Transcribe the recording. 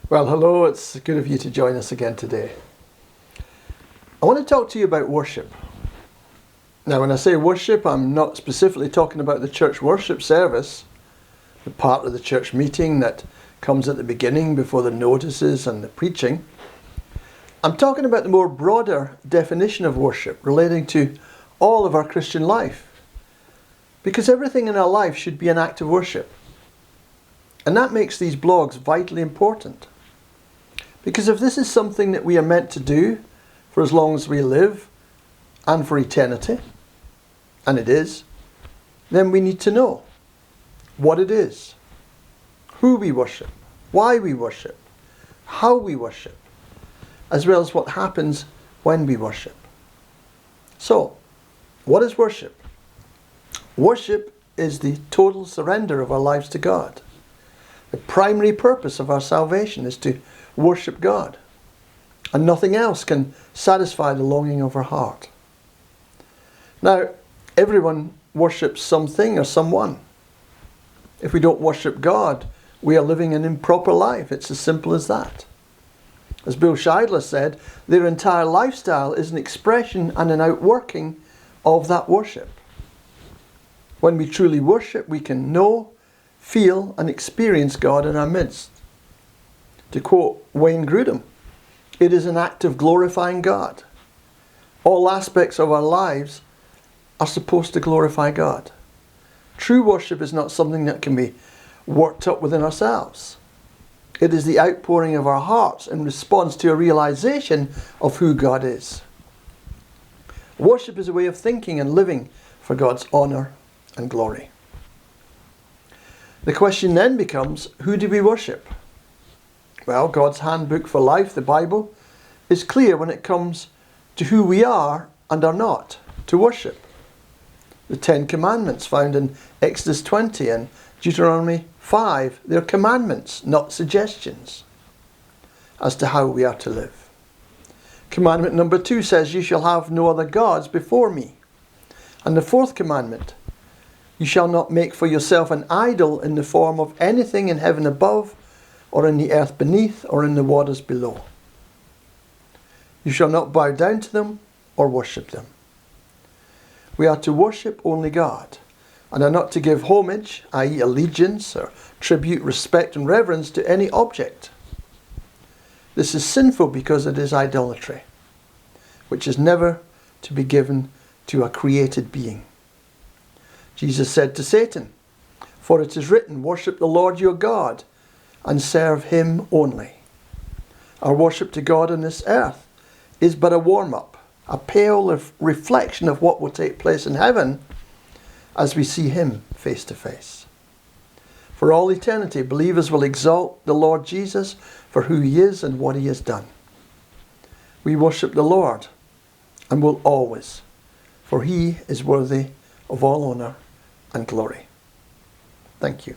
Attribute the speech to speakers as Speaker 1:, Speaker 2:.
Speaker 1: Well, hello, it's good of you to join us again today. I want to talk to you about worship. Now, when I say worship, I'm not specifically talking about the church worship service, the part of the church meeting that comes at the beginning before the notices and the preaching. I'm talking about the more broader definition of worship relating to all of our Christian life. Because everything in our life should be an act of worship. And that makes these blogs vitally important. Because if this is something that we are meant to do for as long as we live and for eternity, and it is, then we need to know what it is, who we worship, why we worship, how we worship, as well as what happens when we worship. So, what is worship? Worship is the total surrender of our lives to God. The primary purpose of our salvation is to worship God, and nothing else can satisfy the longing of our heart. Now, everyone worships something or someone. If we don't worship God, we are living an improper life. It's as simple as that. As Bill Scheidler said, their entire lifestyle is an expression and an outworking of that worship. When we truly worship, we can know, feel and experience God in our midst. To quote Wayne Grudem, it is an act of glorifying God. All aspects of our lives are supposed to glorify God. True worship is not something that can be worked up within ourselves. It is the outpouring of our hearts in response to a realization of who God is. Worship is a way of thinking and living for God's honour and glory. The question then becomes, who do we worship? Well, God's handbook for life, the Bible, is clear when it comes to who we are and are not to worship. The 10 Commandments found in Exodus 20 and Deuteronomy 5, they're commandments, not suggestions, as to how we are to live. Commandment number 2 says, you shall have no other gods before me. And the 4th commandment, you shall not make for yourself an idol in the form of anything in heaven above, or in the earth beneath, or in the waters below. You shall not bow down to them or worship them. We are to worship only God, and are not to give homage, i.e. allegiance, or tribute, respect and reverence to any object. This is sinful because it is idolatry, which is never to be given to a created being. Jesus said to Satan, for it is written, worship the Lord your God, and serve him only. Our worship to God on this earth is but a warm-up, a pale reflection of what will take place in heaven as we see him face to face. For all eternity, believers will exalt the Lord Jesus for who he is and what he has done. We worship the Lord and will always, for he is worthy of all honour and glory. Thank you.